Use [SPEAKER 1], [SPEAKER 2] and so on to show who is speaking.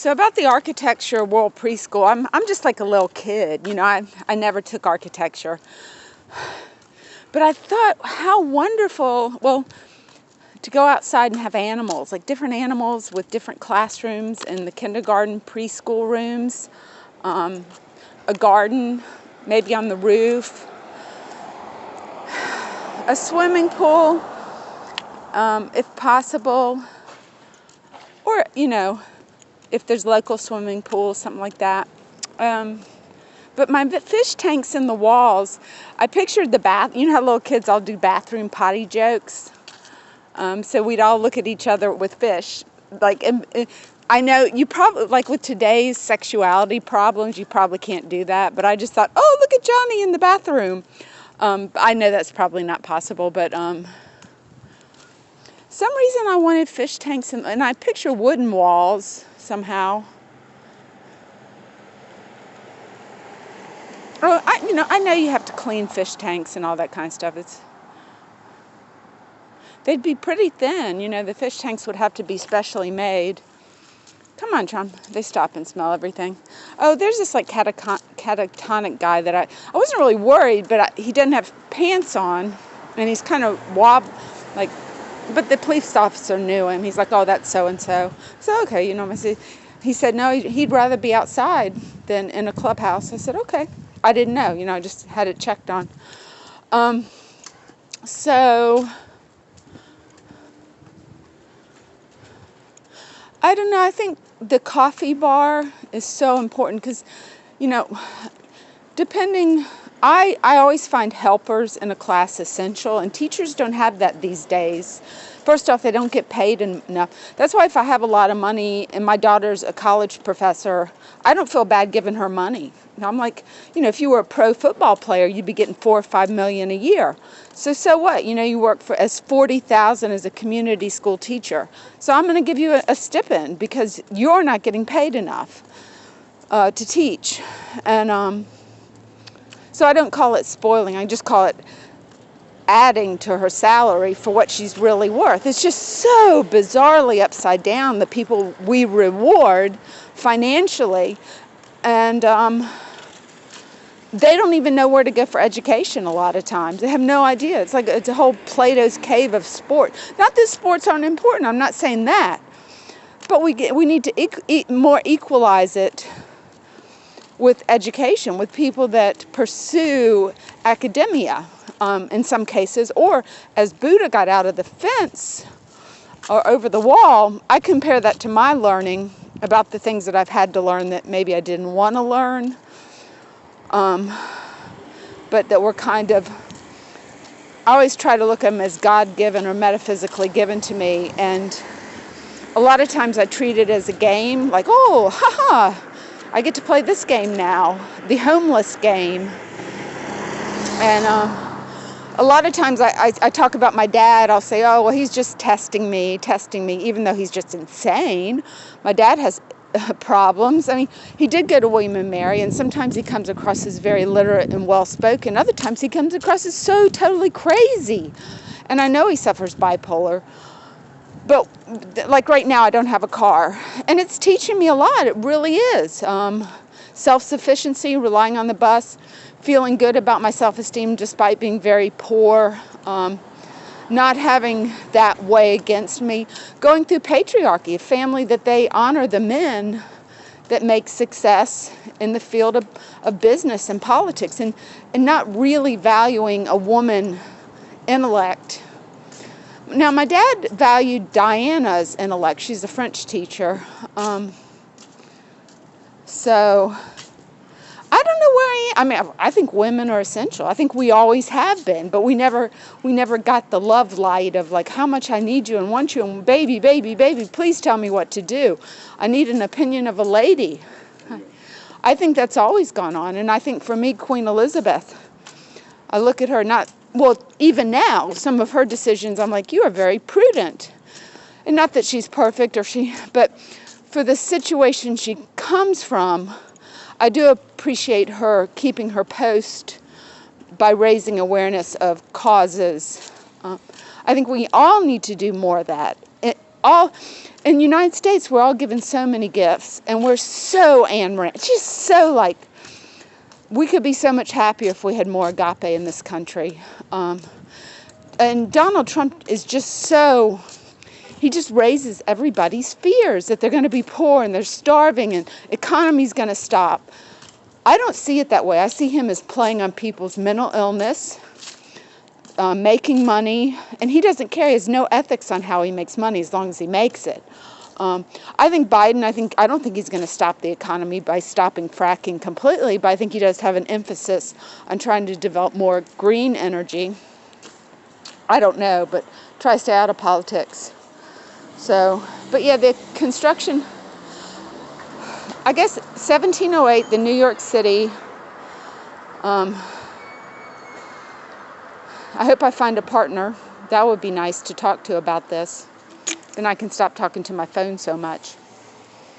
[SPEAKER 1] So about the architecture world preschool, I'm just like a little kid, you know. I never took architecture, but I thought how wonderful, well, to go outside and have animals, like different animals with different classrooms in the kindergarten, preschool rooms, a garden, maybe on the roof, a swimming pool, if possible, or, you know, if there's local swimming pools, something like that. But my fish tanks in the walls, I pictured the bath. You know how little kids all do bathroom potty jokes? So we'd all look at each other with fish. Like, I know you probably, like with today's sexuality problems, you probably can't do that. But I just thought, oh, look at Johnny in the bathroom. I know that's probably not possible, but some reason I wanted fish tanks, and I picture wooden walls somehow. Oh, I know you have to clean fish tanks and all that kind of stuff. They'd be pretty thin, you know. The fish tanks would have to be specially made. Come on, John. They stop and smell everything. Oh, there's this like catatonic guy that I wasn't really worried, but he doesn't have pants on, and he's kind of like. But the police officer knew him. He's like, oh, that's so and so. So okay, you know. He said no, he'd rather be outside than in a clubhouse. I said okay. I didn't know, you know. I just had it checked on. So. I don't know, I think the coffee bar is so important because, you know, I always find helpers in a class essential, and teachers don't have that these days. First off, they don't get paid enough. That's why if I have a lot of money and my daughter's a college professor, I don't feel bad giving her money. And I'm like, you know, if you were a pro football player, you'd be getting $4 or $5 million a year. So what? You know, you work for as $40,000 as a community school teacher. So I'm going to give you a stipend because you're not getting paid enough to teach. And so I don't call it spoiling. I just call it adding to her salary for what she's really worth. It's just so bizarrely upside down, the people we reward financially, and they don't even know where to go for education a lot of times. They have no idea. It's like it's a whole Plato's cave of sport. Not that sports aren't important, I'm not saying that, but we need to more equalize it with education, with people that pursue academia in some cases, or as Buddha got out of the fence or over the wall. I compare that to my learning about the things that I've had to learn that maybe I didn't want to learn, but that were kind of, I always try to look at them as God-given or metaphysically given to me, and a lot of times I treat it as a game, like, oh, haha, I get to play this game now, the homeless game. And a lot of times I talk about my dad. I'll say, oh, well, he's just testing me, even though he's just insane. My dad has problems. I mean, he did go to William and Mary, and sometimes he comes across as very literate and well-spoken. Other times he comes across as so totally crazy. And I know he suffers bipolar. But like right now, I don't have a car, and it's teaching me a lot. It really is. Self-sufficiency, relying on the bus, feeling good about my self-esteem despite being very poor, not having that weigh against me, going through patriarchy, a family that they honor the men that make success in the field of business and politics, and not really valuing a woman intellect. Now, my dad valued Diana's intellect. She's a French teacher. So I don't know where I mean, I think women are essential. I think we always have been, but we never got the love light of like how much I need you and want you, and baby, please tell me what to do. I need an opinion of a lady. I think that's always gone on, and I think for me, Queen Elizabeth, I look at her even now, some of her decisions, I'm like, you are very prudent. And not that she's perfect but for the situation she comes from, I do appreciate her keeping her post by raising awareness of causes. I think we all need to do more of that all in the United States, we're all given so many gifts, and we're so Ayn Rand. It's just so like, we could be so much happier if we had more agape in this country. And Donald Trump is just so, he just raises everybody's fears that they're going to be poor and they're starving and economy's going to stop. I don't see it that way. I see him as playing on people's mental illness, making money, and he doesn't care. He has no ethics on how he makes money as long as he makes it. I think Biden, I don't think he's going to stop the economy by stopping fracking completely, but I think he does have an emphasis on trying to develop more green energy. I don't know, but try to stay out of politics. So, but yeah, the construction, I guess 1708, the New York City, I hope I find a partner. That would be nice to talk to about this. Then I can stop talking to my phone so much.